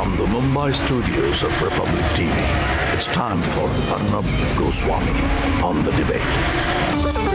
From the Mumbai studios of Republic TV, it's time for Arnab Goswami on the debate.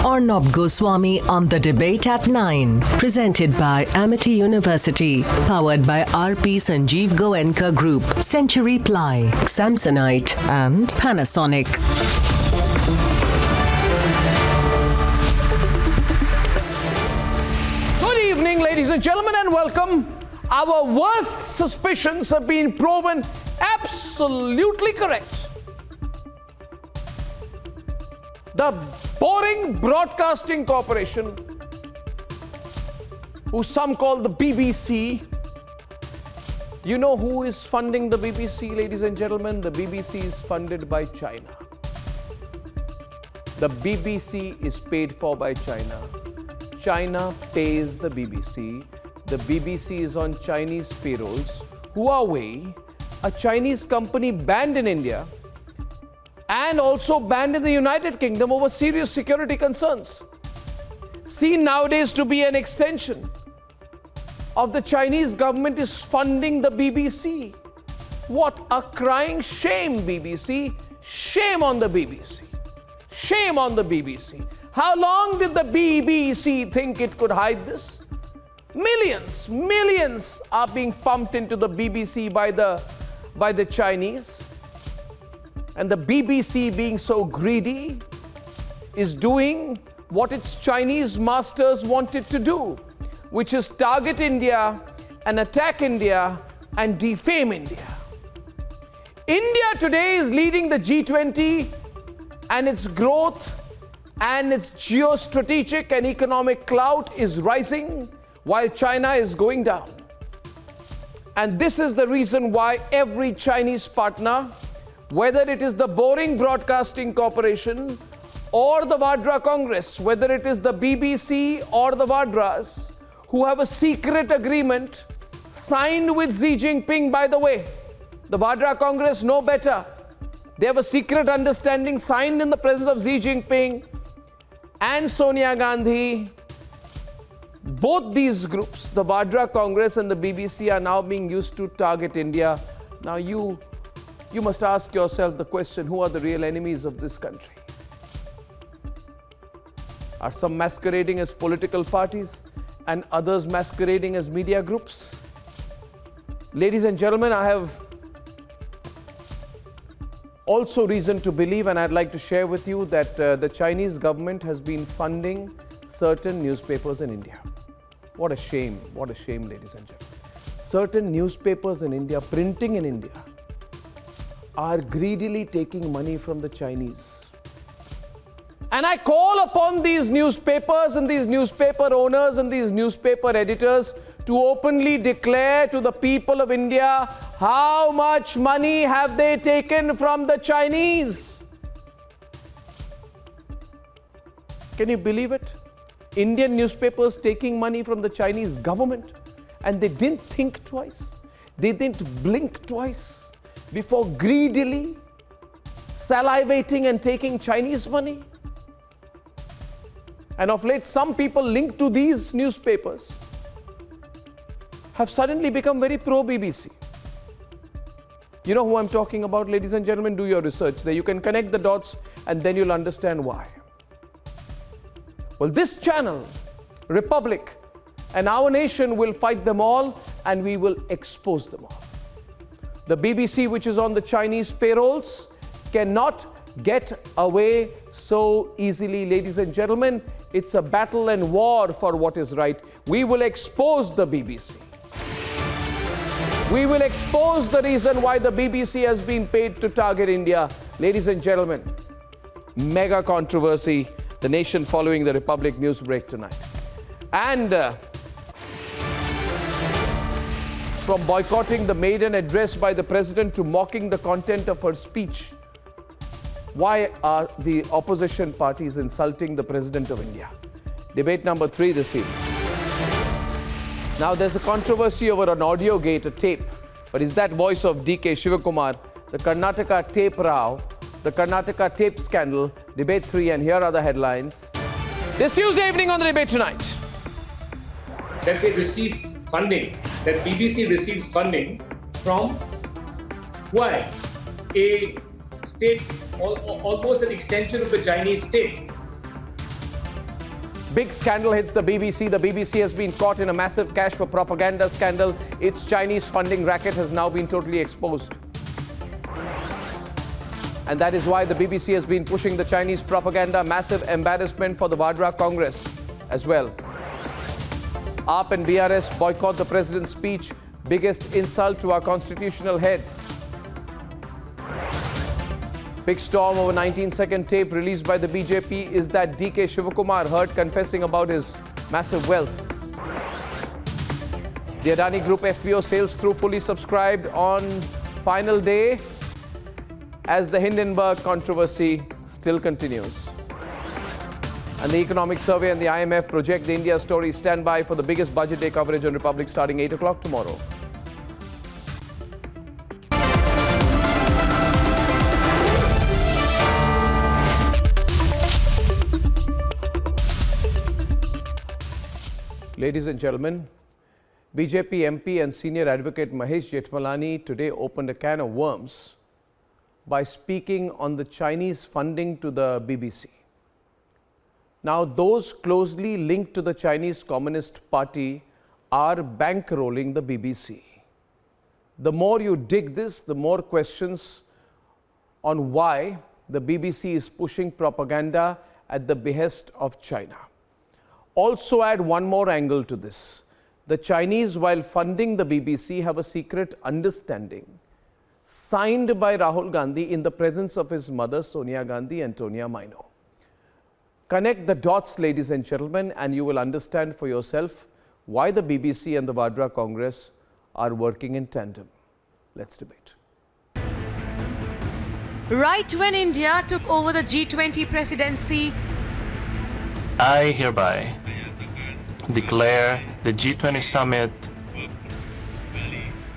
Arnab Goswami on the debate at 9. Presented by Amity University. Powered by RP Sanjeev Goenka Group. Century Ply. Samsonite and Panasonic. Good evening, ladies and gentlemen, and welcome. Our worst suspicions have been proven absolutely correct. The boring broadcasting corporation, who some call the BBC. You know who is funding the BBC, ladies and gentlemen? The BBC is funded by China. The BBC is paid for by China. China pays the BBC. The BBC is on Chinese payrolls. Huawei, a Chinese company banned in India, and also banned in the United Kingdom over serious security concerns, seen nowadays to be an extension of the Chinese government, is funding the BBC. What a crying shame, BBC. Shame on the BBC. Shame on the BBC. How long did the BBC think it could hide this? Millions are being pumped into the BBC by the Chinese. And the BBC, being so greedy, is doing what its Chinese masters wanted to do, which is target India and attack India and defame India. India today is leading the G20, and its growth and its geostrategic and economic clout is rising while China is going down. And this is the reason why every Chinese partner, whether it is the boring broadcasting corporation or the Vadra Congress, whether it is the BBC or the Vadras, who have a secret agreement signed with Xi Jinping, by the way. The Vadra Congress know better. They have a secret understanding signed in the presence of Xi Jinping and Sonia Gandhi. Both these groups, the Vadra Congress and the BBC, are now being used to target India. Now you must ask yourself the question, who are the real enemies of this country? Are some masquerading as political parties and others masquerading as media groups? Ladies and gentlemen, I have also reason to believe, and I'd like to share with you, that the Chinese government has been funding certain newspapers in India. What a shame, ladies and gentlemen. Certain newspapers in India, printing in India, are greedily taking money from the Chinese. And I call upon these newspapers and these newspaper owners and these newspaper editors to openly declare to the people of India how much money have they taken from the Chinese. Can you believe it? Indian newspapers taking money from the Chinese government, and they didn't think twice. They didn't blink twice before greedily salivating and taking Chinese money. And of late, some people linked to these newspapers have suddenly become very pro-BBC. You know who I'm talking about, ladies and gentlemen? Do your research there. You can connect the dots and then you'll understand why. Well, this channel, Republic, and our nation will fight them all, and we will expose them all. The BBC, which is on the Chinese payrolls, cannot get away so easily, ladies and gentlemen. It's a battle and war for what is right. We will expose the BBC. We will expose the reason why the BBC has been paid to target India. Ladies and gentlemen, mega controversy, the nation following the Republic news break tonight. And from boycotting the maiden address by the president to mocking the content of her speech. Why are the opposition parties insulting the President of India? Debate number 3 this evening. Now, there's a controversy over an audio gate, a tape. But is that voice of DK Shivakumar, the Karnataka tape row, the Karnataka tape scandal? Debate 3, and here are the headlines. This Tuesday evening on the Debate Tonight. That they receive funding, that BBC receives funding from why? A state, almost an extension of the Chinese state. Big scandal hits the BBC. The BBC has been caught in a massive cash for propaganda scandal. Its Chinese funding racket has now been totally exposed. And that is why the BBC has been pushing the Chinese propaganda. Massive embarrassment for the Vadra Congress as well. AAP and BRS boycott the president's speech. Biggest insult to our constitutional head. Big storm over 19-second tape released by the BJP is that DK Shivakumar heard confessing about his massive wealth. The Adani Group FPO sails through fully subscribed on final day as the Hindenburg controversy still continues. And the Economic Survey and the IMF project the India story. Stand by for the biggest budget day coverage on Republic starting 8 o'clock tomorrow. Ladies and gentlemen, BJP MP and senior advocate Mahesh Jethmalani today opened a can of worms by speaking on the Chinese funding to the BBC. Now, those closely linked to the Chinese Communist Party are bankrolling the BBC. The more you dig this, the more questions on why the BBC is pushing propaganda at the behest of China. Also add one more angle to this. The Chinese, while funding the BBC, have a secret understanding signed by Rahul Gandhi in the presence of his mother, Sonia Gandhi and Tonia Maino. Connect the dots, ladies and gentlemen, and you will understand for yourself why the BBC and the Vadra Congress are working in tandem. Let's debate. Right when India took over the G20 presidency, I hereby declare the G20 summit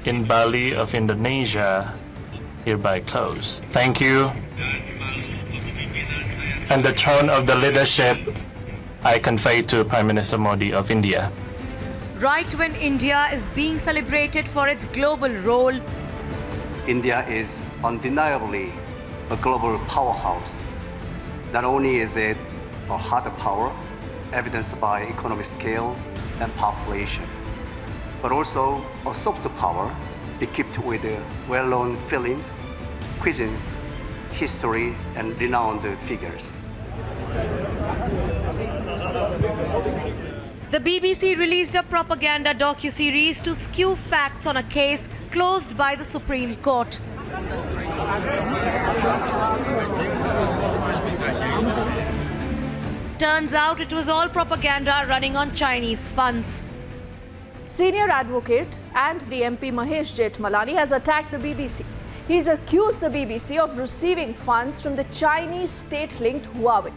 in Bali of Indonesia hereby closed. Thank you. And the throne of the leadership I convey to Prime Minister Modi of India. right when India is being celebrated for its global role, India is undeniably a global powerhouse. Not only is it a hard power, evidenced by economic scale and population, but also a soft power equipped with well-known films, cuisines, history, and renowned figures. the BBC released a propaganda docuseries to skew facts on a case closed by the Supreme Court. Turns out it was all propaganda running on Chinese funds. Senior advocate and the MP Mahesh Jethmalani has attacked the BBC. He's accused the BBC of receiving funds from the Chinese state-linked Huawei.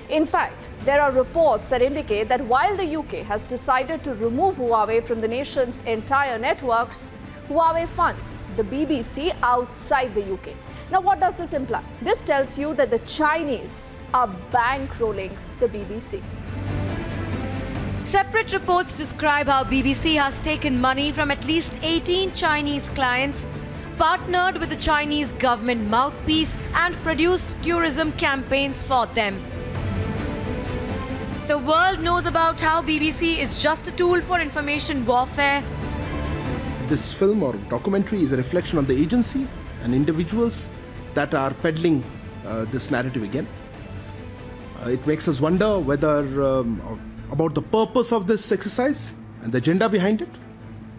In fact, there are reports that indicate that while the UK has decided to remove Huawei from the nation's entire networks, Huawei funds the BBC outside the UK. Now, what does this imply? This tells you that the Chinese are bankrolling the BBC. Separate reports describe how BBC has taken money from at least 18 Chinese clients, partnered with the Chinese government mouthpiece, and produced tourism campaigns for them. The world knows about how BBC is just a tool for information warfare. This film or documentary is a reflection on the agency and individuals that are peddling this narrative again. It makes us wonder whether about the purpose of this exercise and the agenda behind it.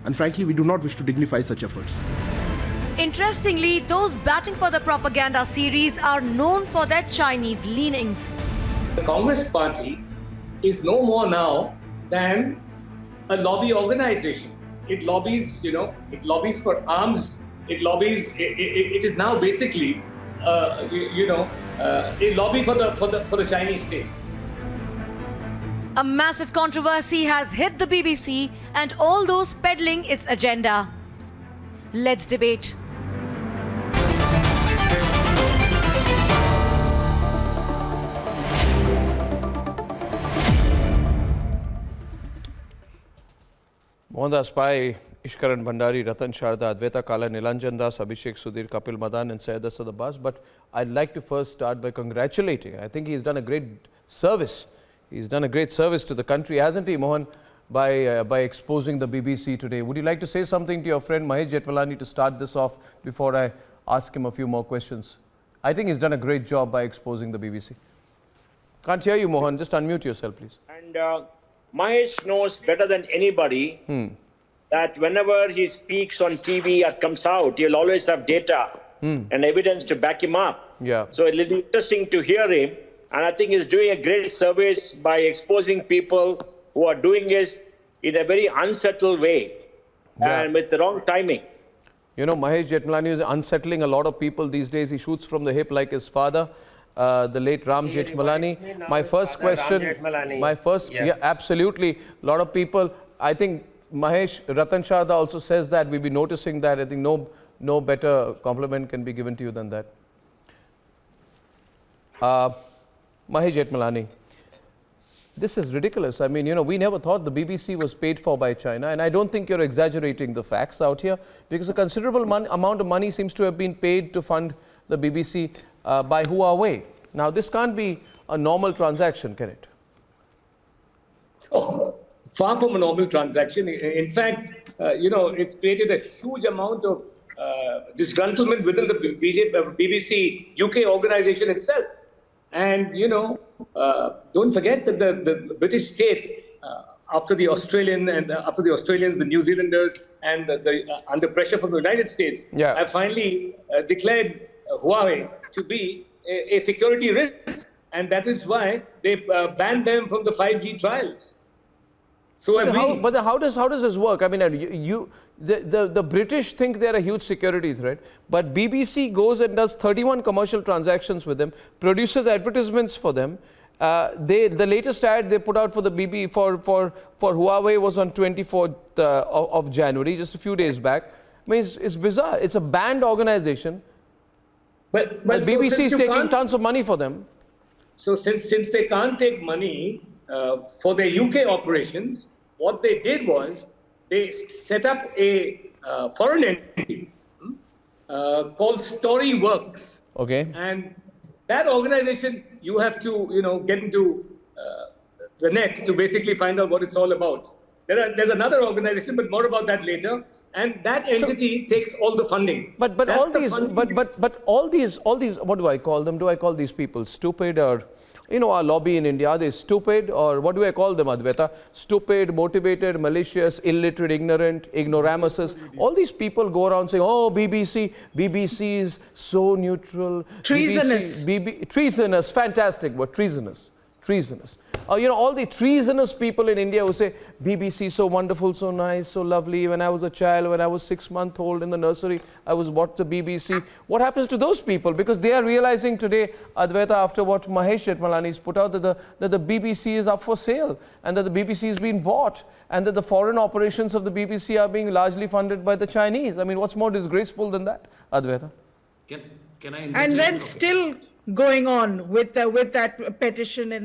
And frankly, we do not wish to dignify such efforts. Interestingly, those batting for the propaganda series are known for their Chinese leanings. The Congress Party is no more now than a lobby organization. it lobbies, it lobbies for arms. It lobbies. It is now basically, a lobby for the Chinese state. A massive controversy has hit the BBC and all those peddling its agenda. Let's debate. Mohandas Pai, Ishkaran Bhandari, Ratan Sharda, Advaita Kala, Nilanjan Das, Abhishek Sudhir, Kapil Madan and Syed Asad Abbas. But I'd like to first start by congratulating. I think he's done a great service. He's done a great service to the country, hasn't he, Mohan, by exposing the BBC today. Would you like to say something to your friend Mahesh Jethmalani to start this off before I ask him a few more questions? I think he's done a great job by exposing the BBC. Can't hear you, Mohan. Just unmute yourself, please. And Mahesh knows better than anybody that whenever he speaks on TV or comes out, he'll always have data and evidence to back him up. Yeah. So it'll be interesting to hear him. And I think he's doing a great service by exposing people who are doing this in a very unsettled way and with the wrong timing. You know, Mahesh Jethmalani is unsettling a lot of people these days. He shoots from the hip like his father, the late Ram Jethmalani. My first question, yeah, absolutely. A lot of people, I think Mahesh, Ratan Sharda also says that. We've been noticing that. I think no better compliment can be given to you than that. Mahesh Jethmalani, this is ridiculous. I mean, we never thought the BBC was paid for by China, and I don't think you're exaggerating the facts out here, because a considerable amount of money seems to have been paid to fund the BBC by Huawei. Now, this can't be a normal transaction, can it? Oh, far from a normal transaction. In fact, it's created a huge amount of disgruntlement within the BBC UK organization itself. And, don't forget that the British state, after the Australians, the New Zealanders, and under pressure from the United States, have finally declared Huawei to be a security risk. And that is why they banned them from the 5G trials. So how does this work? I mean, the British think they're a huge security threat, but BBC goes and does 31 commercial transactions with them, produces advertisements for them. The latest ad they put out for the BBC for Huawei was on 24th of January, just a few days back. I mean, it's bizarre. It's a banned organization. But BBC is taking tons of money for them. So since they can't take money for their UK operations, what they did was they set up a foreign entity called Storyworks. Okay. And that organization, you have to, get into the net to basically find out what it's all about. There's another organization, but more about that later. And that entity takes all the funding. But all these, what do I call them? Do I call these people stupid, or our lobby in India, are they stupid, or what do I call them, Advaita? Stupid, motivated, malicious, illiterate, ignorant, ignoramuses. All these people go around saying, oh, BBC is so neutral. Treasonous. Treasonous, fantastic word, treasonous. All the treasonous people in India who say, BBC so wonderful, so nice, so lovely. When I was a child, when I was 6 months old in the nursery, I was watched the BBC. What happens to those people? Because they are realizing today, Advaita, after what Mahesh Jethmalani has put out, that the BBC is up for sale, and that the BBC is being bought, and that the foreign operations of the BBC are being largely funded by the Chinese. I mean, what's more disgraceful than that, Advaita? Can I and then still going on with that petition in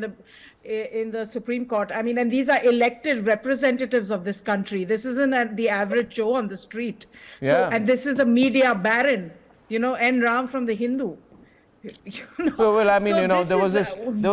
the Supreme Court. I mean, and these are elected representatives of this country. This isn't the average Joe on the street. So, and this is a media baron, N. Ram from the Hindu. So, well, I mean, there was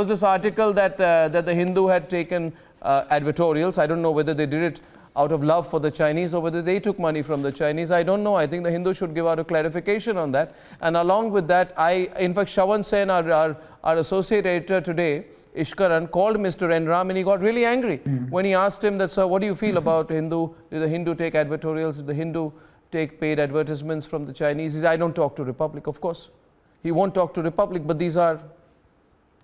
this article that the Hindu had taken advertorials. I don't know whether they did it out of love for the Chinese or whether they took money from the Chinese. I don't know. I think the Hindu should give out a clarification on that. And along with that, in fact, Shawan Sen, our associate editor today, Ishkaran, called Mr. N. Ram, and he got really angry when he asked him that, sir, what do you feel about Hindu? Did the Hindu take advertorials? Did the Hindu take paid advertisements from the Chinese? He said, I don't talk to Republic, of course. He won't talk to Republic, but these are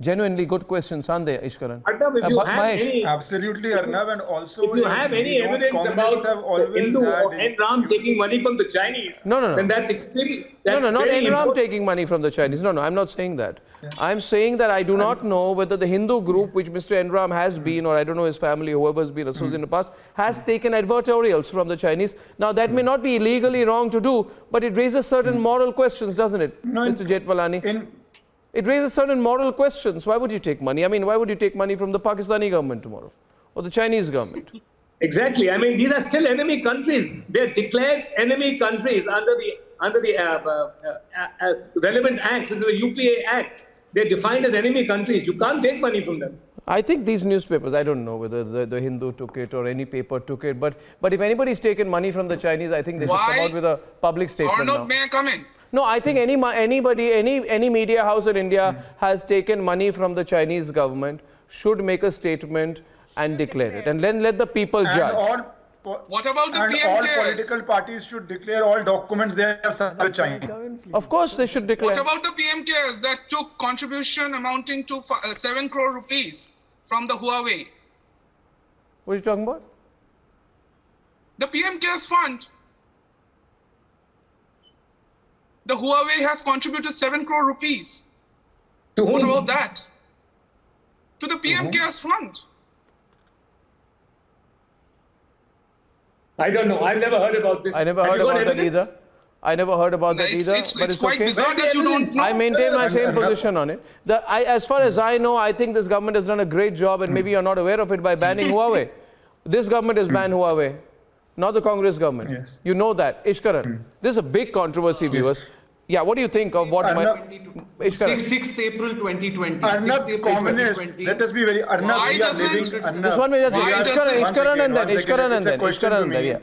Genuinely good questions, aren't they, Ishkaran? Arnab, if you have Mahesh. any, Absolutely, Arnab, and also if you have any evidence about the Hindu or Enram taking money from the Chinese, then that's extremely. That's not very Enram important. taking money from the Chinese. No, I'm not saying that. I'm saying that I do not know whether the Hindu group, which Mr. Enram has been, or I don't know his family, whoever's been associated in the past, has taken advertorials from the Chinese. Now, that may not be legally wrong to do, but it raises certain moral questions, doesn't it, Mr. Jethmalani? It raises certain moral questions. Why would you take money? I mean, why would you take money from the Pakistani government tomorrow or the Chinese government? Exactly. I mean, these are still enemy countries. They're declared enemy countries under the relevant acts, which is the UPA Act. They're defined as enemy countries. You can't take money from them. I think these newspapers, I don't know whether the Hindu took it or any paper took it, but if anybody's taken money from the Chinese, I think they should come out with a public statement now. May I come in? No, I think any media house in India has taken money from the Chinese government should make a statement and declare it, and then let the people judge. What about the PMKs? All political parties should declare all documents they have sent to China. Of course, they should declare. What about the PMKs that took contribution amounting to 7 crore rupees from the Huawei? What are you talking about? The PMKs fund. The Huawei has contributed 7 crore rupees. To whom? What about that? To the PMKs fund. I don't know. I've never heard about this. I never heard about that either. I never heard about that either, but it's quite okay. bizarre that you don't know. I maintain my same position on it. As far as I know, I think this government has done a great job, and maybe you're not aware of it, by banning Huawei. This government has banned Huawei, not the Congress government. Yes. You know that. Ishkaran, this is a big controversy, viewers. Yeah, what do you think of what Ishkaran? 6th April 2020. Arnab, communist. Let us be very. Arnab, we are living. This one, Ishkaran and then.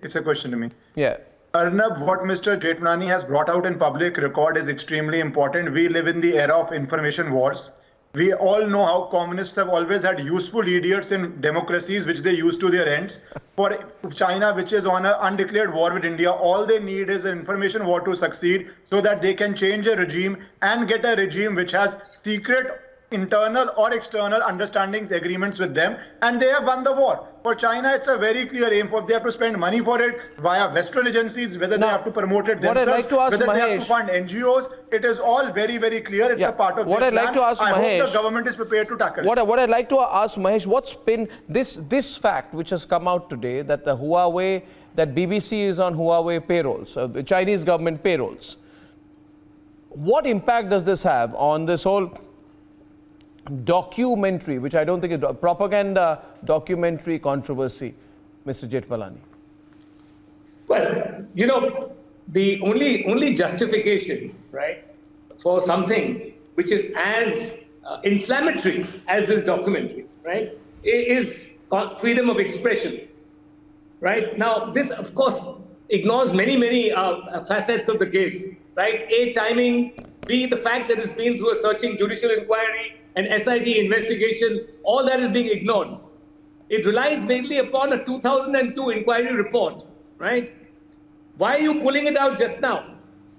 It's a question to me. Yeah. Arnab, what Mr. Jethmalani has brought out in public record is extremely important. We live in the era of information wars. We all know how communists have always had useful idiots in democracies, which they use to their ends. For China, which is on an undeclared war with India, all they need is an information war to succeed so that they can change a regime and get a regime which has secret internal or external understandings, agreements with them, and they have won the war. For China, it's a very clear aim. For they have to spend money for it via Western agencies, whether they have to promote it themselves, whether they have to fund NGOs. It is all very, very clear. It's a part of their plan. I hope the government is prepared to tackle it. What I'd like to ask Mahesh, what's been this fact which has come out today, that the Huawei, that BBC is on Huawei payrolls, the Chinese government payrolls. What impact does this have on this whole documentary, which I don't think is propaganda documentary controversy, Mr. Jethmalani? Well, you know, the only justification, right, for something which is as inflammatory as this documentary, right, is freedom of expression, right? Now, this, of course, ignores many facets of the case, right? A, timing, B, the fact that it's been through a searching judicial inquiry, an SIT investigation, all that is being ignored. It relies mainly upon a 2002 inquiry report, right? Why are you pulling it out just now?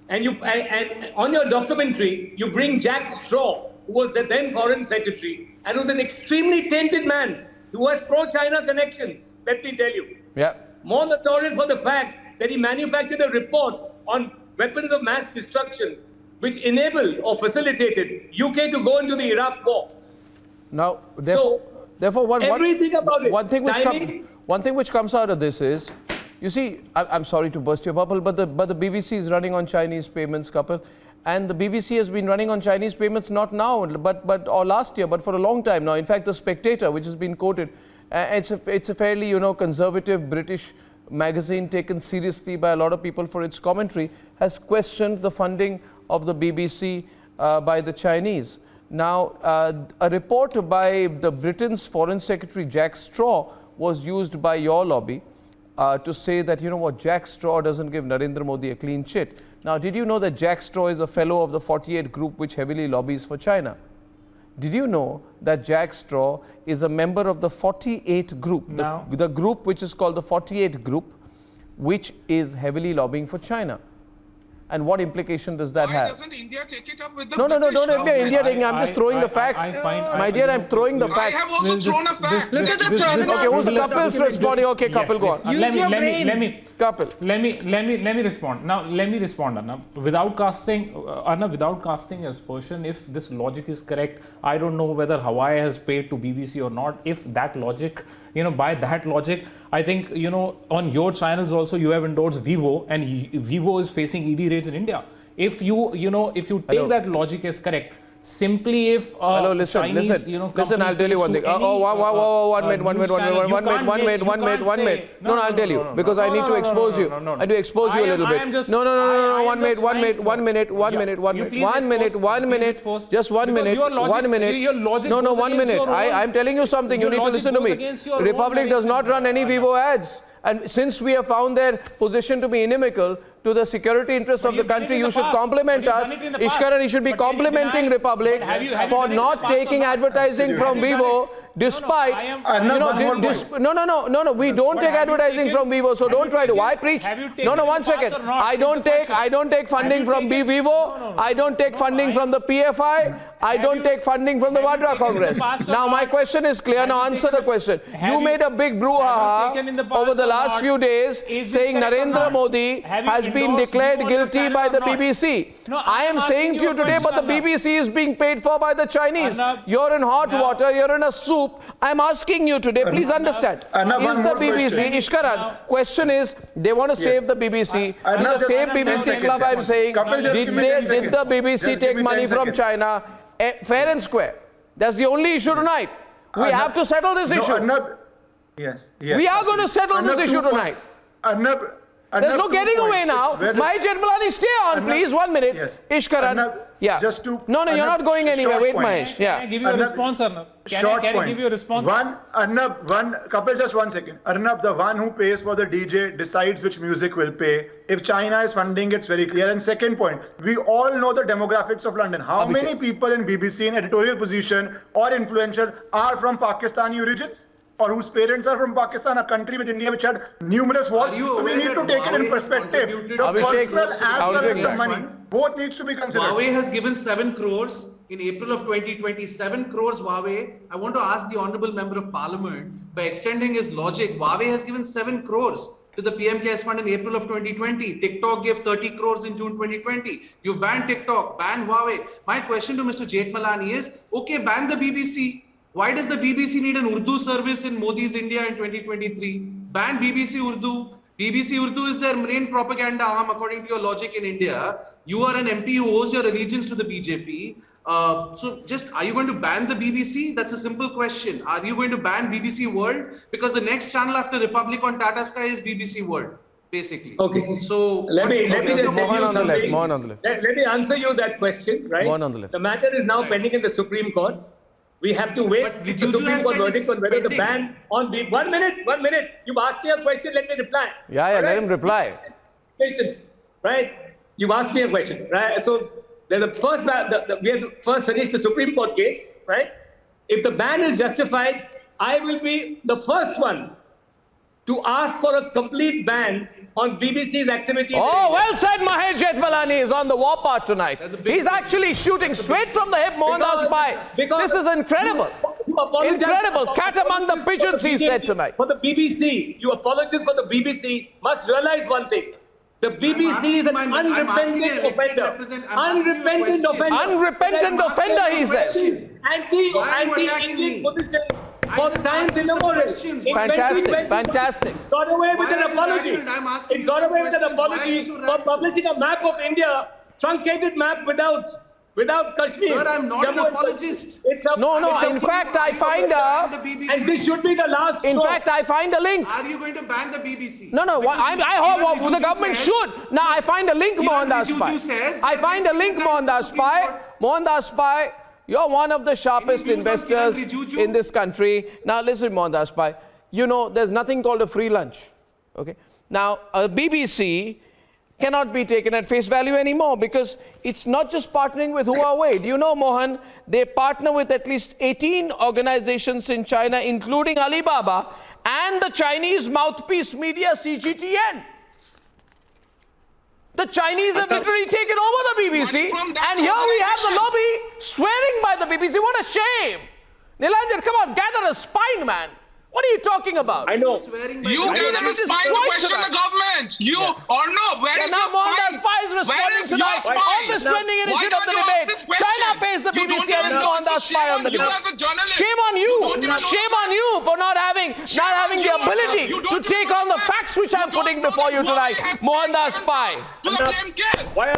And on your documentary, you bring Jack Straw, who was the then Foreign Secretary, and who's an extremely tainted man who has pro-China connections, let me tell you. Yeah. More notorious for the fact that he manufactured a report on weapons of mass destruction which enabled or facilitated UK to go into the Iraq war. Now, therefore one thing which comes out of this is, you see, I'm sorry to burst your bubble, but the BBC is running on Chinese payments, Kapil, and the BBC has been running on Chinese payments not now, or last year, but for a long time now. In fact, the Spectator, which has been quoted, it's a fairly conservative British magazine taken seriously by a lot of people for its commentary, has questioned the funding of the BBC by the Chinese. Now, a report by the Britain's Foreign Secretary Jack Straw was used by your lobby to say that, you know what, Jack Straw doesn't give Narendra Modi a clean chit. Now, did you know that Jack Straw is a fellow of the 48 group which heavily lobbies for China? Did you know that Jack Straw is a member of the 48 group, the group which is called the 48 group, which is heavily lobbying for China? And what implication does that Why have? doesn't India take it up with the No, British don't be government? India taking. I'm just throwing the facts. My dear, I'm throwing the I facts. have also thrown a fact. Look at the terminal. Okay, who's Kapil's responding? Okay, Kapil, go on. Use your brain. Kapil. Let me respond. Now, let me respond, Arnab. Without casting aspersion, if this logic is correct, I don't know whether Hawaii has paid to BBC or not. If that logic, by that logic, I think, on your channels also you have endorsed Vivo, and Vivo is facing ED raids in India. If you take that logic as correct, simply if listen, I'll tell you one thing. One minute. No, I'll tell you, because I need to expose you. I need to expose you a little bit. No, one minute. Just 1 minute. 1 minute. No, 1 minute. I'm telling you something. You need to listen to me. Republic does not run any Vivo ads. And since we have found their position to be inimical to the security interests of the country, you should compliment us. Ishkaran, you should be complimenting Republic for not taking advertising from Vivo, despite, no, we don't take advertising from Vivo, so don't try to. I preach. No, 1 second. I don't take funding from Vivo. I don't take funding from the PFI. I don't take funding from the Vadra Congress. Now, my question is clear. Now, answer the question. You made a big brouhaha over the last few days saying Narendra Modi has been declared guilty by the BBC. I am saying to you today, but the BBC is being paid for by the Chinese. You're in hot water, you're in a soup. I'm asking you today, please understand. Is the BBC, Ishkaran, question is, they want to save the BBC. In the same BBC club, I'm saying, did the BBC take money from China? Fair and square. That's the only issue tonight. We have to settle this issue. Yes. We are going to settle this issue tonight. There's no getting away now. Mahesh Jethmalani, stay on, please. 1 minute. Yes. Ishkaran. Yeah. No, you're not going anywhere. Wait, Mahesh. Yeah. Can I give you a response, Arnab? Can I give you a response? Kapil, just 1 second. Arnab, the one who pays for the DJ decides which music will pay. If China is funding, it's very clear. And second point, we all know the demographics of London. How many people in BBC in editorial position or influential are from Pakistani origins? Or whose parents are from Pakistan, a country with India which had numerous wars. We need to take it in perspective. The personal as well as the money, both needs to be considered. Huawei has given 7 crores in April of 2020. 7 crores Huawei. I want to ask the Honourable Member of Parliament, by extending his logic, Huawei has given 7 crores to the PMKS fund in April of 2020. TikTok gave 30 crores in June 2020. You've banned TikTok, banned Huawei. My question to Mr. Jethmalani is, okay, ban the BBC. Why does the BBC need an Urdu service in Modi's India in 2023? Ban BBC Urdu. BBC Urdu is their main propaganda arm, according to your logic in India. You are an MP who owes your allegiance to the BJP. Are you going to ban the BBC? That's a simple question. Are you going to ban BBC World? Because the next channel after Republic on Tata Sky is BBC World, basically. Okay. So let me answer you that question, right? The matter is now pending in the Supreme Court. We have to wait for the Supreme Court verdict on whether the ban on the 1 minute. You've asked me a question, let me reply. Yeah, let him reply. Right? You've asked me a question, right? So we have to first finish the Supreme Court case, right? If the ban is justified, I will be the first one to ask for a complete ban on BBC's activity. Oh, well said. Mahesh Jethmalani is on the war path tonight. He's actually shooting straight from the hip, Mohandas Pai. This is incredible. Incredible. Cat among the pigeons, he said tonight. For the BBC, you apologize for the BBC, must realize one thing. The BBC is an unrepentant offender. Unrepentant offender, he says. Anti-English position for times immemorial. Fantastic. Got away with an apology. It got away with an apology for publishing a map of India, truncated map without Kashmir. Sir, I'm not an apologist. No. In fact, I find and this should be the last. In fact, I find a link. Are you going to ban the BBC? No. I hope the government should. Now, I find a link, Mohandas Pai. I find a link, Mohandas Pai. Mohandas Pai, you're one of the sharpest investors in this country. Now, listen, Mohandas Pai. There's nothing called a free lunch. Okay. Now, a BBC cannot be taken at face value anymore, because it's not just partnering with Huawei. Do you know, Mohan, they partner with at least 18 organizations in China, including Alibaba and the Chinese mouthpiece media CGTN. The The Chinese have literally taken over the BBC, and here we have the lobby swearing by the BBC. What a shame! Nilanjan, come on, gather a spine, man. What are you talking about? I know. You gather a spine to question the government. You or no? Where is your spine? Mohandas is responding to that. On this trending initiative of the debate, China pays the BBC and it's Mohandas Pai on the debate. Shame on you. Shame on you for not having the ability to take on the facts which I'm putting before you tonight. Mohandas Pai. Why are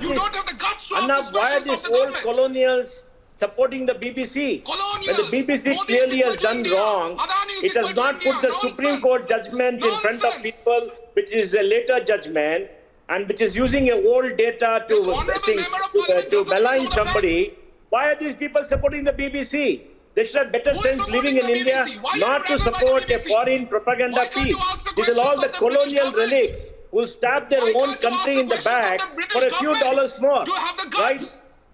these old colonials supporting the BBC? When the BBC clearly has done wrong, it has not put the Supreme Court judgment in front of people, which is a later judgment, and which is using old data to malign somebody. Why are these people supporting the BBC? They should have better sense living in India, not to support a foreign propaganda piece. These are all the colonial relics who stab their own country in the back for a few dollars more. Right?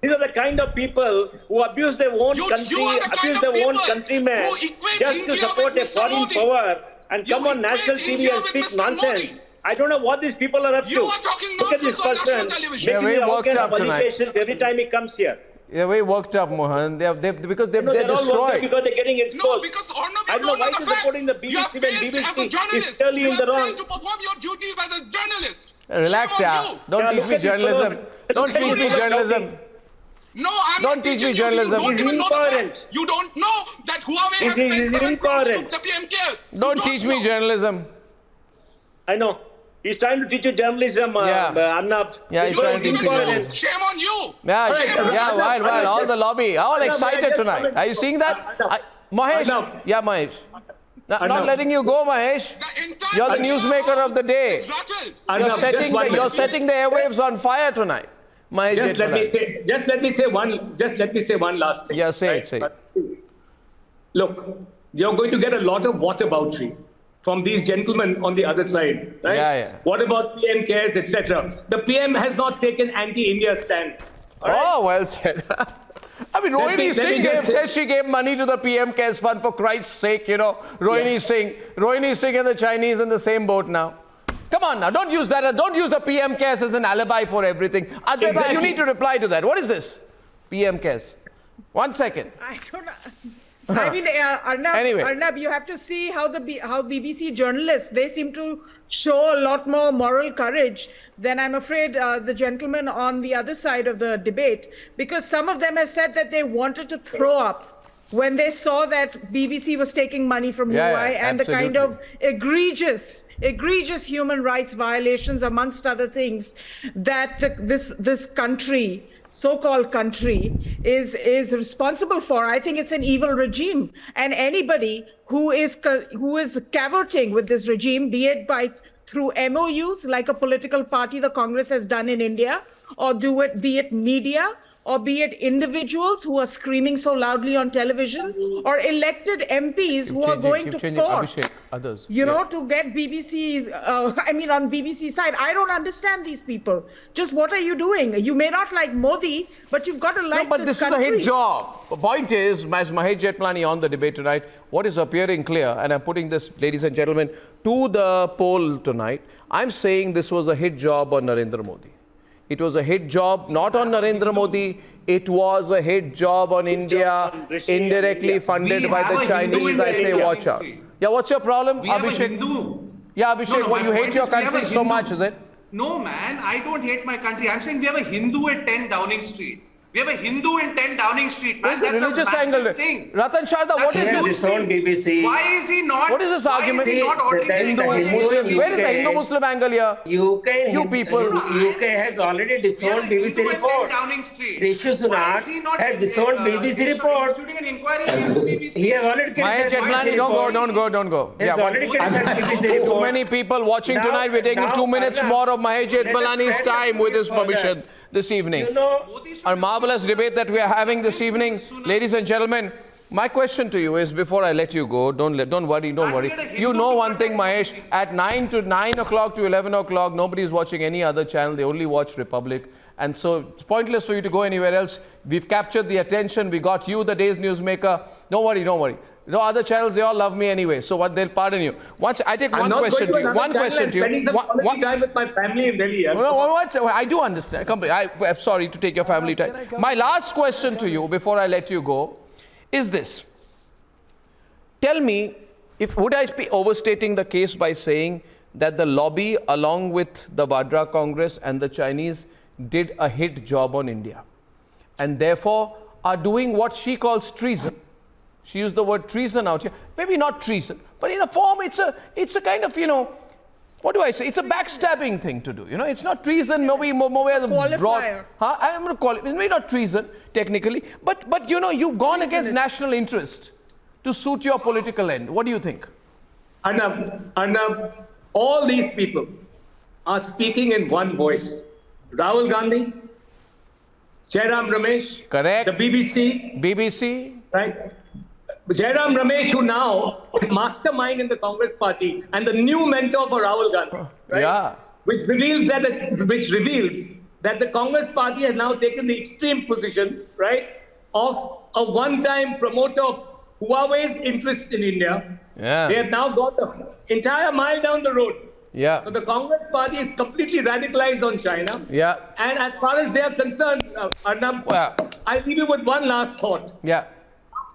These are the kind of people who abuse their own country, abuse their own countrymen just to support a foreign power and come on national TV and speak nonsense. I don't know what these people are up to. Look at this person making all kinds of allegations every time he comes here. They're very worked up, Mohan. They're destroyed. Because they're getting exposed. No, because Arnab, I don't know why you're supporting the BBC when BBC is clearly in the wrong. To perform your duties as a journalist. Relax, yeah. Don't teach me journalism. Don't teach me journalism. No, I'm don't teach me journalism. You don't even know the facts. You don't know that Huawei has paid 7 crores to the PMKs. Don't teach me journalism. I know. He's trying to teach you journalism, Arnab. Yeah, he's trying to teach you. Shame on you. Yeah, right. All the lobby, all excited tonight. Are you seeing that? Mahesh. Yeah, Mahesh. Not letting you go, Mahesh. You're the newsmaker of the day. You're setting the airwaves on fire tonight. Just let me say one last thing. Yeah, say it. Look, you're going to get a lot of whataboutery from these gentlemen on the other side, right? Yeah. What about PM cares, etc.? The PM has not taken anti-India stance. Right? Oh, well said. I mean, Rohini Singh says she gave money to the PM Cares Fund, for Christ's sake, you know. Rohini Singh and the Chinese in the same boat now. Come on now, don't use that. Don't use the PM Cares as an alibi for everything. Advaita, exactly. You need to reply to that. What is this? PM Cares. 1 second. I don't know. I mean, Arnab, you have to see how BBC journalists, they seem to show a lot more moral courage than, I'm afraid, the gentlemen on the other side of the debate, because some of them have said that they wanted to throw up when they saw that BBC was taking money from Huawei and the kind of egregious human rights violations, amongst other things, that this country, so-called country, is responsible for. I think it's an evil regime, and anybody who is cavorting with this regime, be it through MOUs like a political party the Congress has done in India, or be it media, or be it individuals who are screaming so loudly on television, or elected MPs who are going to court, to get BBC's, on BBC side. I don't understand these people. Just what are you doing? You may not like Modi, but you've got to like this country. Is a hit job. The point is, as Mahesh Jethmalani on the debate tonight, what is appearing clear, and I'm putting this, ladies and gentlemen, to the poll tonight, I'm saying this was a hit job on Narendra Modi. It was a hit job, not on Narendra Modi. It was a hit job on India, indirectly funded by the Chinese. I say, watch out. Yeah, what's your problem, Abhishek? Yeah, Abhishek, you hate your country so much, is it? No, man, I don't hate my country. I'm saying we have a Hindu at 10 Downing Street. We have a Hindu in 10 Downing Street, man. That's a massive thing. Ratan Sharda, what is this? Disowned BBC. Why is he not? What is this argument? Hindu-Muslim. Where is the Hindu-Muslim angle here? You people. UK has already disowned BBC report. Rishi Sunak has disowned BBC report. He has already criticized BBC report. Don't go. He has already criticized BBC report. Too many people watching tonight. We're taking 2 minutes more of Mahesh Jethmalani's time with his permission this evening. Our marvelous debate that we are having this evening, ladies and gentlemen. My question to you is, before I let you go, don't worry. You know one thing, Mahesh, at 9 o'clock to 11 o'clock, nobody is watching any other channel. They only watch Republic. And so it's pointless for you to go anywhere else. We've captured the attention. We got you, the day's newsmaker. Don't worry. No other channels, they all love me anyway. So what, they'll pardon you. Once I take one question to you. One question to you. Spending some quality time with my family in Delhi. I do understand. I'm sorry to take your family time. My last question to you before I let you go is this. Tell me, would I be overstating the case by saying that the lobby, along with the Vadra Congress and the Chinese, did a hit job on India, and therefore are doing what she calls treason? She used the word treason out here. Maybe not treason, but in a form, it's a kind of, what do I say? It's a backstabbing thing to do. It's not treason. Maybe more as a broad. I'm going to call it. It's maybe not treason technically, but you've gone against national interest to suit your political end. What do you think? Arnab, all these people are speaking in one voice. Rahul Gandhi, Jairam Ramesh, correct. The BBC, right? Jairam Ramesh, who now is mastermind in the Congress party and the new mentor for Rahul Gandhi, right? Yeah. Which reveals that the Congress party has now taken the extreme position, right, of a one-time promoter of Huawei's interests in India. Yeah. They have now got the entire mile down the road. Yeah. So the Congress party is completely radicalized on China. Yeah. And as far as they are concerned, Arnab, I'll leave you with one last thought. Yeah.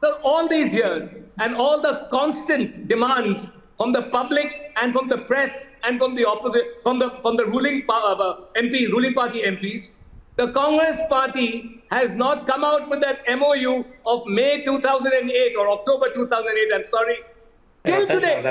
After all these years and all the constant demands from the public and from the press and from the opposite, from the ruling party MPs, the Congress party has not come out with that MOU of May 2008 or October 2008. I'm sorry. Till today,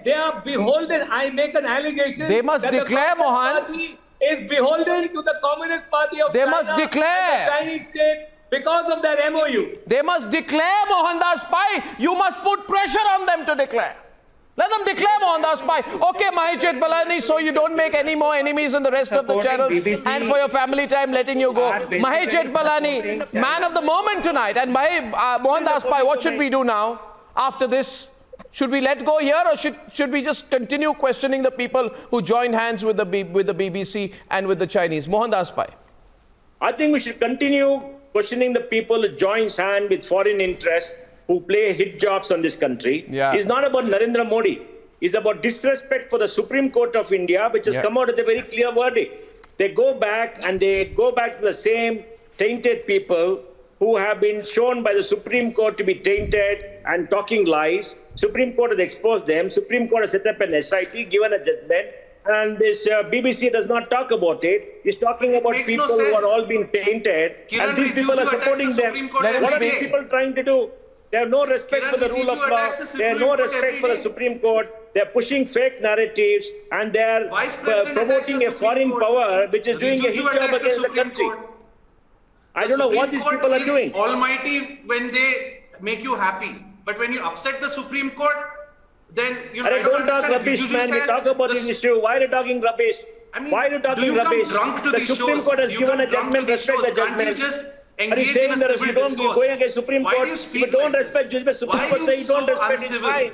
they are beholden. I make an allegation. They must declare, Mohan. Party is beholden to the Communist Party of They China must declare. and the Chinese state because of their MOU. They must declare, Mohandas Pai. You must put pressure on them to declare. Let them declare, Mohandas Pai. Okay, Mahesh Jethmalani, so you don't make any more enemies in the rest of the channels. BBC, and for your family time, letting you go. Mahesh Jethmalani, man of the moment tonight. And Mohandas Pai, what should we do now after this? Should we let go here, or should we just continue questioning the people who joined hands with the BBC and with the Chinese? Mohandas Pai. I think we should continue questioning the people who joins hand with foreign interests who play hit jobs on this country. Yeah. It's not about Narendra Modi. It's about disrespect for the Supreme Court of India, which has come out with a very clear verdict. They go back to the same tainted people who have been shown by the Supreme Court to be tainted and talking lies. Supreme Court has exposed them. Supreme Court has set up an SIT, given a judgment. And this BBC does not talk about it. It's talking about people who are all being tainted. Kiran, and these people are supporting them. What are these people trying to do? They have no respect for the rule of law. They have no respect for the Supreme Court. They're pushing fake narratives, and they're promoting a foreign power which is doing a hit job against the country. I don't know what these people are doing. Almighty when they make you happy, but when you upset the Supreme Court, then I don't talk rubbish, man. We talk about this issue. Why are you talking rubbish? Why are you talking rubbish? The Supreme Court has given a judgment. Respect the judgment. Are you saying that if you don't go against Supreme Court, if you don't respect judgment, Supreme Court say you don't respect, it's fine.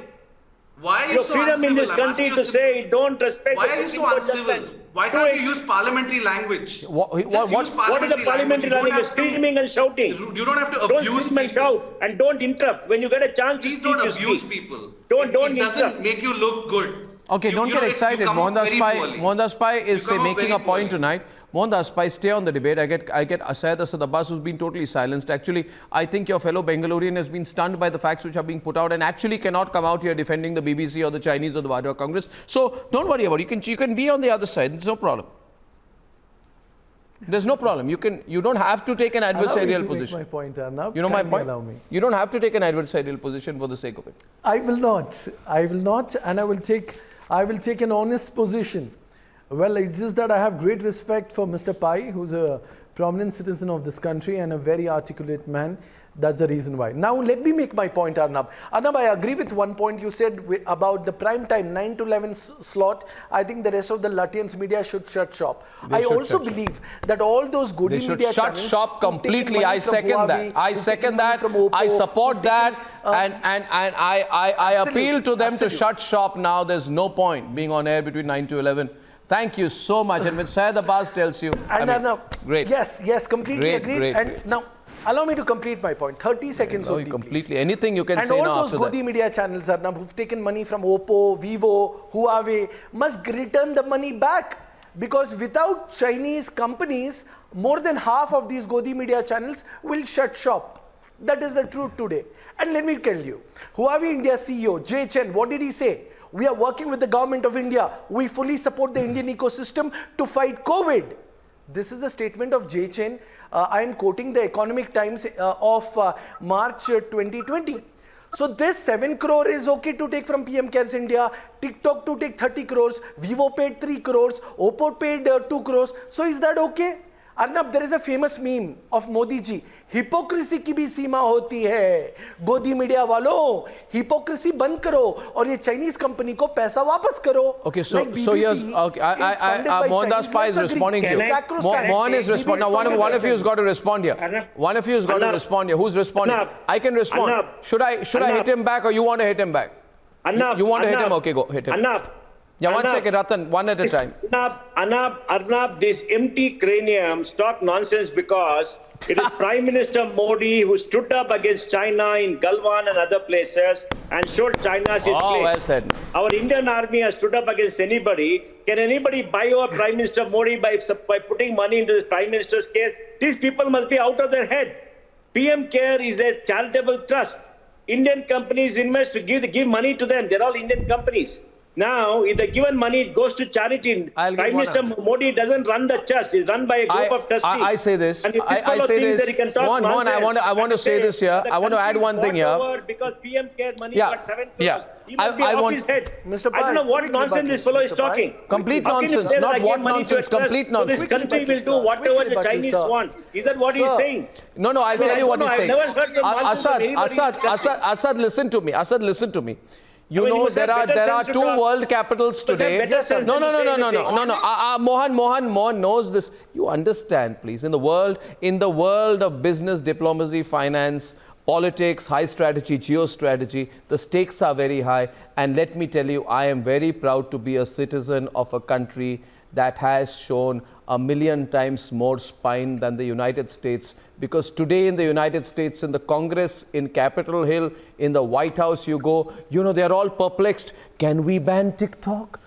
Why are you Your so freedom in this uncivil? country to say don't respect Why the are you Supreme so Court uncivil? judgment. Why can't you use parliamentary language? What is the parliamentary language? Screaming and shouting. You don't have to Don't abuse scream and shout, and don't interrupt. When you get a chance to Please speak, don't you abuse speak. people. Don't It doesn't interrupt. make you look good. Okay, don't get excited. Mohandas Pai is making a point tonight. Mohandas Pai, stay on the debate. I get Syed Asad Abbas, who's been totally silenced. Actually, I think your fellow Bengalurian has been stunned by the facts which are being put out and actually cannot come out here defending the BBC or the Chinese or the Vadra Congress. So don't worry about it. You can be on the other side. There's no problem. There's no problem. You don't have to take an adversarial position. My point, Arnab. You know my point? Allow me. You don't have to take an adversarial position for the sake of it. I will not, and I will take an honest position. Well, it's just that I have great respect for Mr. Pai, who's a prominent citizen of this country and a very articulate man. That's the reason why. Now, let me make my point, Arnab. Arnab, I agree with one point you said about the prime time, 9 to 11 slot. I think the rest of the Lutyens media should shut shop. I also believe that all those goody media shut shop completely. I second that. I second that. I support that. And I appeal to them to shut shop now. There's no point being on air between 9 to 11. Thank you so much. And when Syed Abbas tells you, great. Yes, completely agreed. Great. And now, allow me to complete my point. 30 seconds only, completely. Please. Anything you can and say now all those after Godi media channels, Arnab, who've taken money from Oppo, Vivo, Huawei, must return the money back. Because without Chinese companies, more than half of these Godi media channels will shut shop. That is the truth today. And let me tell you, Huawei India CEO, Jay Chen, what did he say? We are working with the government of India. We fully support the Indian ecosystem to fight COVID. This is the statement of Jay Chen. I am quoting the Economic Times of March 2020. So this 7 crore is okay to take from PM Cares India, TikTok to take 30 crores, Vivo paid 3 crores, Oppo paid 2 crores. So is that okay? Arnab, there is a famous meme of Modi ji. Hypocrisy की भी सीमा होती है. गोदी media वालों, hypocrisy बंद करो और ये Chinese company को पैसा वापस करो. Okay, so like so yes, okay. Mohandas Pai is responding to you. Mohan is responding. Now one of you has got to respond here. One of you has got to respond here. Who's responding? I can respond. Should I hit him back or you want to hit him back? You want to hit him? Okay, go hit him. Yeah, 1 second, Ratan, one at a time. Arnab, this empty craniums talk nonsense because it is Prime Minister Modi who stood up against China in Galwan and other places and showed China his place. Well said. Our Indian army has stood up against anybody. Can anybody buy our Prime Minister Modi by putting money into the Prime Minister's case? These people must be out of their head. PM Care is a charitable trust. Indian companies invest to give money to them. They're all Indian companies. Now, if the given money goes to charity, Prime Minister Modi doesn't run the trust. It's run by a group of trustees. I say this. I say this. Mohan, I want to say this here. I want to add one thing here. Because PM Care money got 7 crores. Yeah. He must be off his head. I don't know what nonsense this fellow is talking. Complete nonsense. Not what nonsense. Complete nonsense. This country will do whatever the Chinese want. Is that what he's saying? No, I'll tell you what he's saying. I've never heard some nonsense. Assad, listen to me. Assad, listen to me. You know there are two world capitals today. No. Mohan knows this. You understand, please. In the world of business, diplomacy, finance, politics, high strategy, geostrategy, the stakes are very high. And let me tell you, I am very proud to be a citizen of a country that has shown 1,000,000 times more spine than the United States. Because today in the United States, in the Congress, in Capitol Hill, in the White House you go, they're all perplexed. Can we ban TikTok?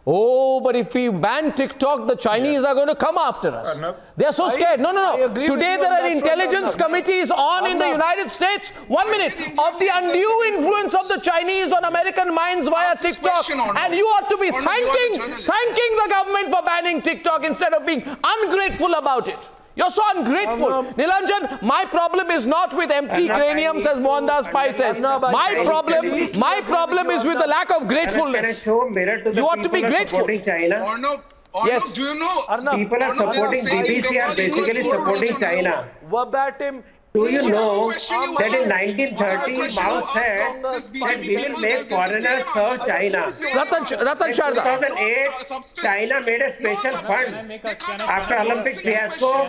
Oh, but if we ban TikTok, the Chinese are going to come after us. They're so scared. No. Today there are intelligence committees on in the United States. 1 minute. Of the undue influence of the Chinese on American minds via TikTok. And you ought to be thanking the government for banning TikTok instead of being ungrateful about it. You're so ungrateful. Nilanjan, my problem is not with empty craniums as Mohandas Pai says. My problem is with the lack of gratefulness. You ought to be grateful. Arnab, Yes. Do you know? People are supporting BBC are basically supporting China. Verbatim. Do you know that in 1930 Mao said that we will make foreigners serve China? Ratan Sharda. In 2008, China made a special fund after Olympic fiasco.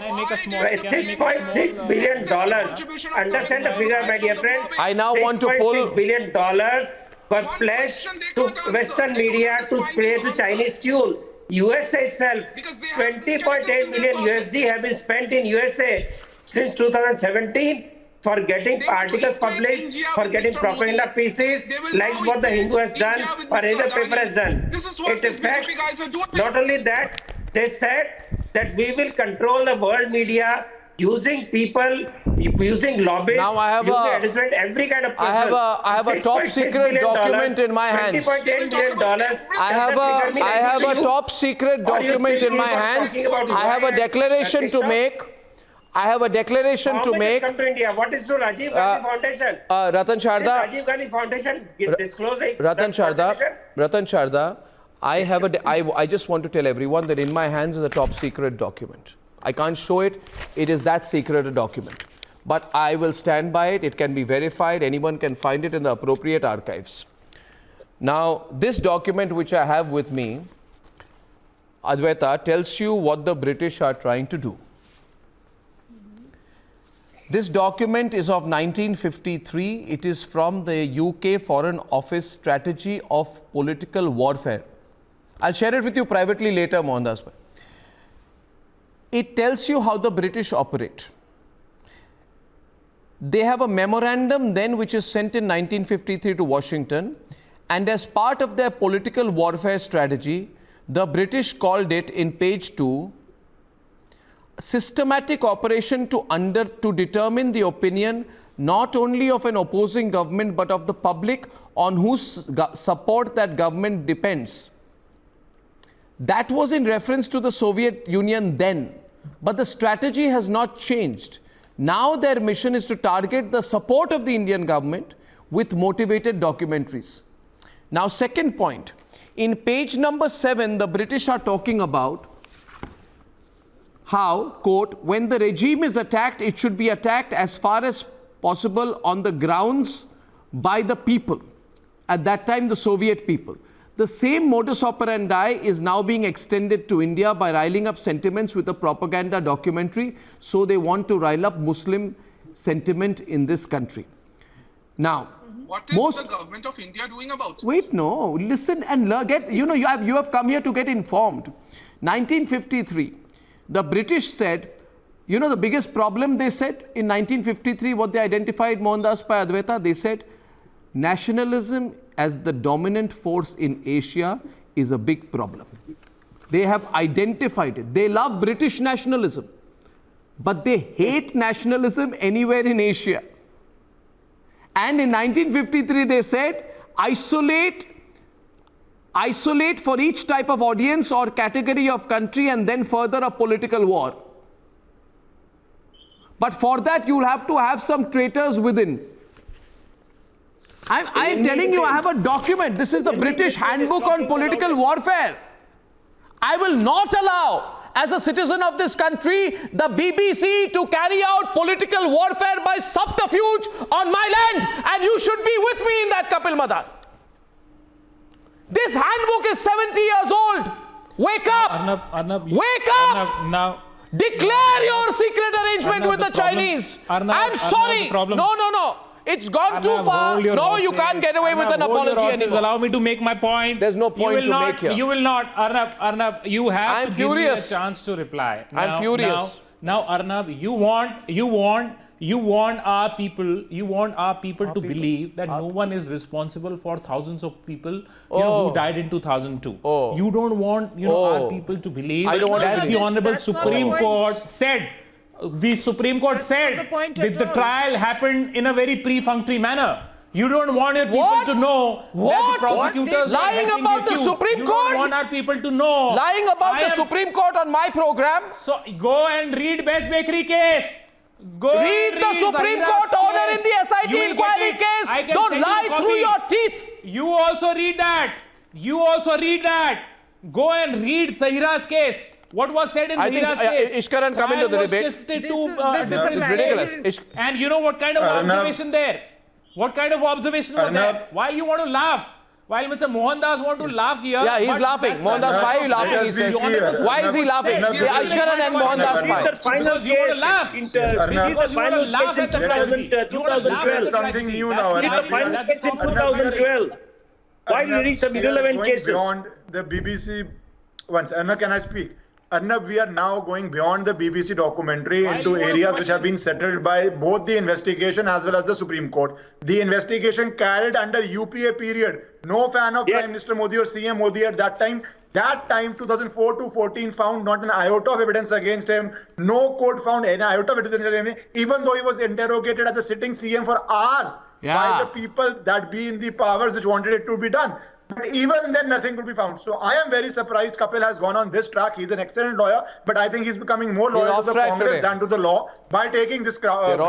It's $6.6 billion. Understand the figure, my dear friend? I now want to pull $6.6 billion were pledged to Western media to pay to Chinese fuel. USA itself, 20.8 million USD have been spent in USA since 2017 for getting articles published, for getting propaganda pieces like what the Hindu has done or any other paper has done. It affects not only that, they said that we will control the world media using people, using lobbyists, now I have using every kind of person. I have a top secret document in my hands. $20.8 billion. I have a top secret document in my hands. I have a declaration to make. Come to India. What is to Rajiv Gandhi Foundation? Ratan Sharda. Rajiv Gandhi Foundation disclosing. Ratan Sharda. I just want to tell everyone that in my hands is a top secret document. I can't show it. It is that secret a document. But I will stand by it. It can be verified. Anyone can find it in the appropriate archives. Now, this document which I have with me, Advaita, tells you what the British are trying to do. This document is of 1953. It is from the UK Foreign Office Strategy of Political Warfare. I'll share it with you privately later, Mohandas bhai. It tells you how the British operate. They have a memorandum then which is sent in 1953 to Washington, and as part of their political warfare strategy, the British called it in page 2, systematic operation to determine the opinion not only of an opposing government but of the public on whose support that government depends. That was in reference to the Soviet Union then, but the strategy has not changed. Now their mission is to target the support of the Indian government with motivated documentaries. Now, second point, in page number 7, the British are talking about how, quote, when the regime is attacked, it should be attacked as far as possible on the grounds by the people. At that time, the Soviet people. The same modus operandi is now being extended to India by riling up sentiments with a propaganda documentary. So they want to rile up Muslim sentiment in this country. Now, what is the government of India doing about it? Wait, no, listen and get, you have come here to get informed. 1953, the British said, the biggest problem they said in 1953, what they identified, Mohandas Pai Advaita, they said, nationalism as the dominant force in Asia is a big problem. They have identified it. They love British nationalism, but they hate nationalism anywhere in Asia. And in 1953, they said, isolate for each type of audience or category of country and then further a political war. But for that, you'll have to have some traitors within. I'm telling you, I have a document. This is the British Handbook on Political Warfare. I will not allow, as a citizen of this country, the BBC to carry out political warfare by subterfuge on my land. And you should be with me in that, Kapil Madan. This handbook is 70 years old. Wake up! Arnab, wake up! Arnab, now, declare your secret arrangement Arnab, with the Chinese. I'm sorry. No. It's gone too far. No, you can't get away with an apology anymore. Allow me to make my point. There's no point to make here. You will not. Arnab, you have to give me a chance to reply. I'm furious. Now, Arnab, you want our people to believe that no one is responsible for thousands of people who died in 2002. You don't want our people to believe that the Honorable Supreme Court said. The Supreme Court said that the trial happened in a very perfunctory manner. You don't want your people to know that the prosecutors lying about the Supreme Court. You don't want our people to know. Lying about the Supreme Court on my program. So go and read Best Bakery case. Read the Supreme Court order in the SIT inquiry case. Don't lie through your teeth. You also read that. Go and read Sahira's case. What was said in Sahira's case? Ishkaran come into the debate. This is ridiculous. And you know what kind of observation there? What kind of observation was there? While you want to laugh, while Mr. Mohandas want to laugh here. Yeah, he's laughing. Mohandas, why are you laughing? He says. Why is he laughing? Ishkaran and Mohandas Pai. This is the final case. This is the final case in 2012. There's something new now. This is the final case in 2012. Why reading some irrelevant cases? Beyond the BBC. Once, Arnab, can I speak? Arnab, we are now going beyond the BBC documentary into areas which have been settled by both the investigation as well as the Supreme Court. The investigation carried under UPA period. No fan of Prime Minister Modi or CM Modi at that time. That time, 2004 to 14, found not an iota of evidence against him. No court found any iota of evidence against him, even though he was interrogated as a sitting CM for hours by the people that be in the powers which wanted it to be done. But even then, nothing could be found. So I am very surprised Kapil has gone on this track. He's an excellent lawyer, but I think he's becoming more loyal to the Congress than to the law by taking this ground.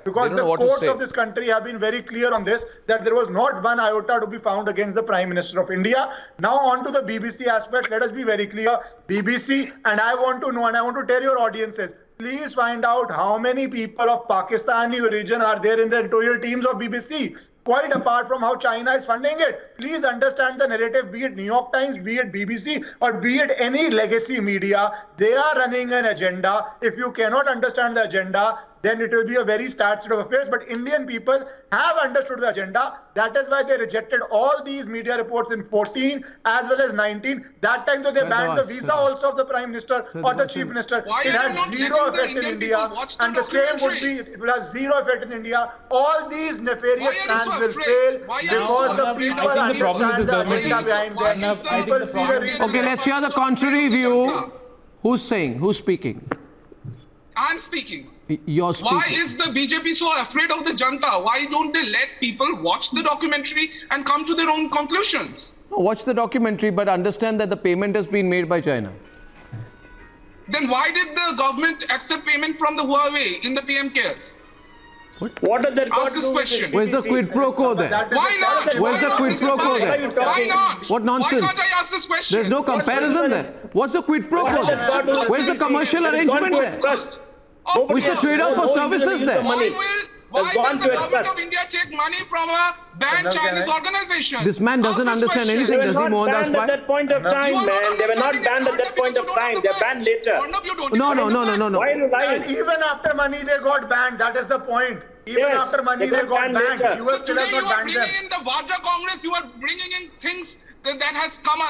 Because the courts of this country have been very clear on this, that there was not one iota to be found against the Prime Minister of India. Now on to the BBC aspect. Let us be very clear. BBC, and I want to know, and I want to tell your audiences, please find out how many people of Pakistani origin are there in the editorial teams of BBC. Quite apart from how China is funding it. Please understand the narrative, be it New York Times, be it BBC, or be it any legacy media. They are running an agenda. If you cannot understand the agenda, then it will be a very sad state of affairs. But Indian people have understood the agenda. That is why they rejected all these media reports in 14 as well as 19. That time, though, they banned the visa also of the Prime Minister or the Chief Minister. It had zero effect in India. And the same would be, it will have zero effect in India. All these nefarious plans will fail because the people understand the agenda behind them. People see the reason. Okay, let's hear the contrary view. Who's saying? Who's speaking? I'm speaking. You're speaking. Why is the BJP so afraid of the Janta? Why don't they let people watch the documentary and come to their own conclusions? Watch the documentary, but understand that the payment has been made by China. Then why did the government accept payment from the Huawei in the PM cares? What does that Ask this question. Where's the quid pro quo there? Why not? Where's the quid pro quo there? Why not? What nonsense? Why can't I ask this question? There's no comparison there. What's the quid pro quo there? Where's the commercial arrangement there? Where's the trade-off for services there? Why will the government of India take money from a banned Chinese organization? This man doesn't understand anything, does he, Mohandas At that point of time, man. They were not banned at that point of time. They're banned later. No. Why are you lying? And even after money, they got banned. That is the point. Even after money, they got banned. US still has not banned them. In the Vadra Congress, you are bringing in things that has come,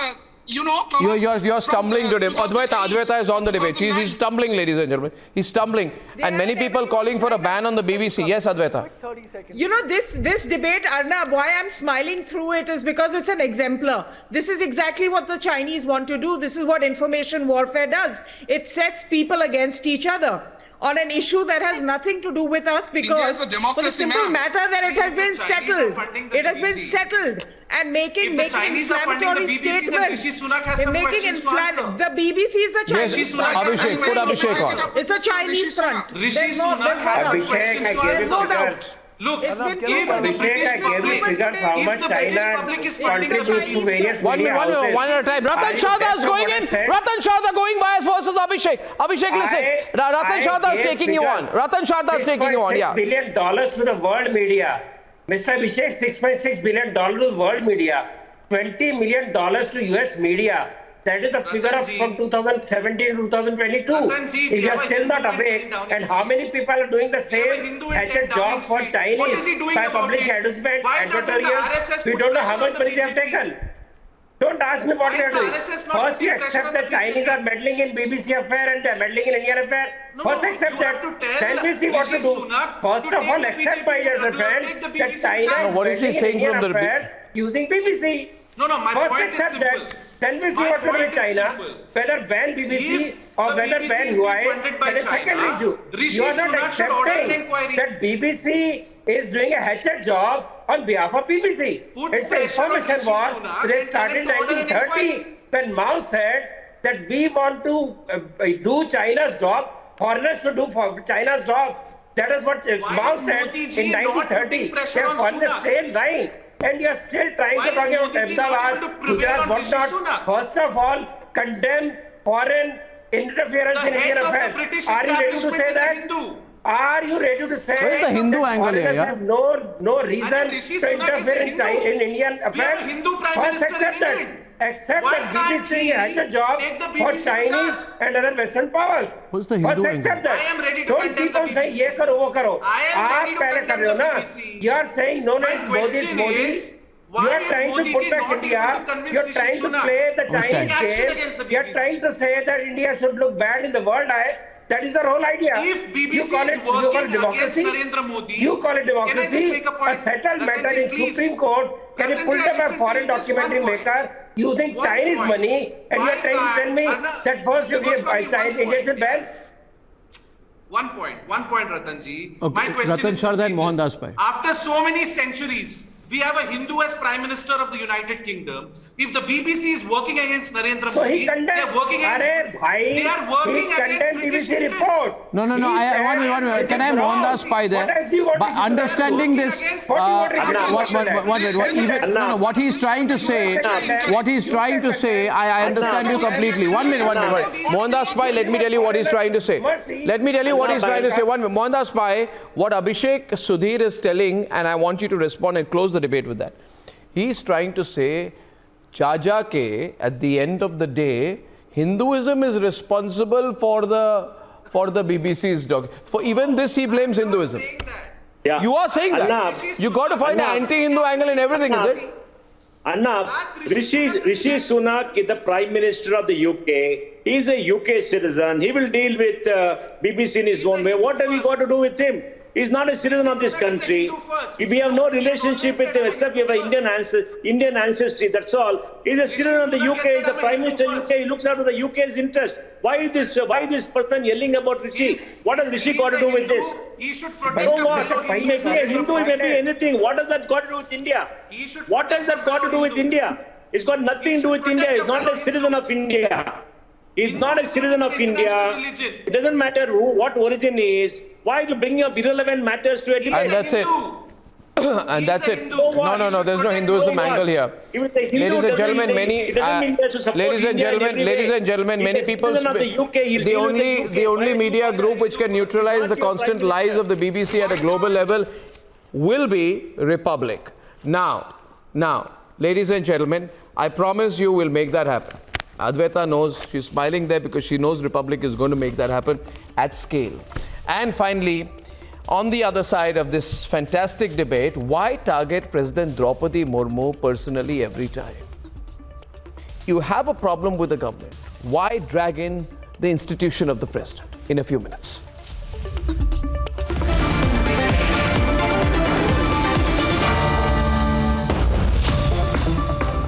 You're stumbling today. Advaita is on the debate. He's stumbling, ladies and gentlemen. He's stumbling. And many people calling for a ban on the BBC. Yes, Advaita. You know, this debate, Arnab, why I'm smiling through it is because it's an exemplar. This is exactly what the Chinese want to do. This is what information warfare does. It sets people against each other on an issue that has nothing to do with us, because for the simple matter that it has been settled. It has been settled. And making inflammatory statements. The BBC is the Chinese front. Abhishek, put Abhishek on. It's a Chinese front. There's no doubt. Look, Abhishek, I gave you figures how much China contributes to various media houses. One at a time. Ratan Shahda is going in. Ratan Shahda going bias versus Abhishek. Abhishek, listen. Ratan Shahda is taking you on. Ratan Shahda is taking you on. Yeah. $6.6 billion to the world media. Mr. Abhishek, $6.6 billion to the world media. $20 million to US media. That is the figure of from 2017 to 2022. If you are still not awake, and how many people are doing the same hatchet job for Chinese by public advertisement, advertorials? We don't know how much money they have taken. Don't ask me what they are doing. First you accept that Chinese are meddling in BBC affair and they are meddling in Indian affair. First accept that. Then we'll see what to do. First of all, accept, my dear friend, that China is meddling in Indian affairs using BBC. First accept that. Then we'll see what to do with China. Whether ban BBC or whether ban Huawei, that is second issue. You are not accepting that BBC is doing a hatchet job on behalf of BBC. It's an information war. They started in 1930 when Mao said that we want to do China's job, foreigners to do for China's job. That is what Mao said in 1930. They have followed the same line. And you are still trying to talk about Ahmedabad, Gujarat, whatnot. First of all, condemn foreign interference in Indian affairs. Are you ready to say that? Are you ready to say that foreigners have no reason to interfere in Indian affairs? First accept that. Accept that BBC is doing a hatchet job for Chinese and other Western powers. Who's the Hindu First accept that. Don't keep on saying ye karo, wo karo. Aap pehle kar rahe ho na. You are saying no is Modi is Modi. You are trying to put back India. You are trying to play the Chinese game. You are trying to say that India should look bad in the world eye. That is the whole idea. You call it democracy. You call it democracy. A settled matter in Supreme Court can be pulled up by a foreign documentary maker using Chinese money, and you are trying to tell me that first India should ban? One point, Ratanji. Okay. My question Ratan is Shahda and Mohandas Pai. After so many centuries, we have a Hindu as Prime Minister of the United Kingdom. If the BBC is working against Narendra Modi, so he condemned. They are working against BBC report. No. One minute. Can I have Mohandas Pai there? But understanding this, what he's trying to say, I understand you completely. One minute. Mohandas Pai, let me tell you what he's trying to say. One minute. Mohandas Pai, what Abhishek Sudhir is telling, and I want you to respond and close the debate with that. He's trying to say, Chaja ke, at the end of the day, Hinduism is responsible for the for the BBC's doc. For even this, he blames Hinduism. Yeah. You are saying that. Arnab, You got to find an anti-Hindu angle in everything, is it? Arnab, Rishi Sunak is the Prime Minister of the UK. He's a UK citizen. He will deal with BBC in his own way. What have we got to do with him? He's not a citizen of this country. We have no relationship with him except we have an Indian ancestry. That's all. He's a citizen of the UK. He's the Prime Minister of the UK. He looks after the UK's interest. Why this person yelling about Rishi? What has Rishi got to do with this? He should So what? He may be a Hindu, he may be anything. What has that got to do with India? What has that got to do with India? It's got nothing to do with India. He's not a citizen of India. He's not a citizen of India. It doesn't matter what origin he is. Why to bring up irrelevant matters to a debate? And that's it. And that's it. No, there's no Hinduism angle here. Ladies and gentlemen, many people, the only media group which can neutralize the constant lies of the BBC at a global level will be Republic. Now, ladies and gentlemen, I promise you we'll make that happen. Advaita knows, she's smiling there because she knows Republic is going to make that happen at scale. And finally, on the other side of this fantastic debate, why target President Draupadi Murmu personally every time? You have a problem with the government. Why drag in the institution of the president? In a few minutes.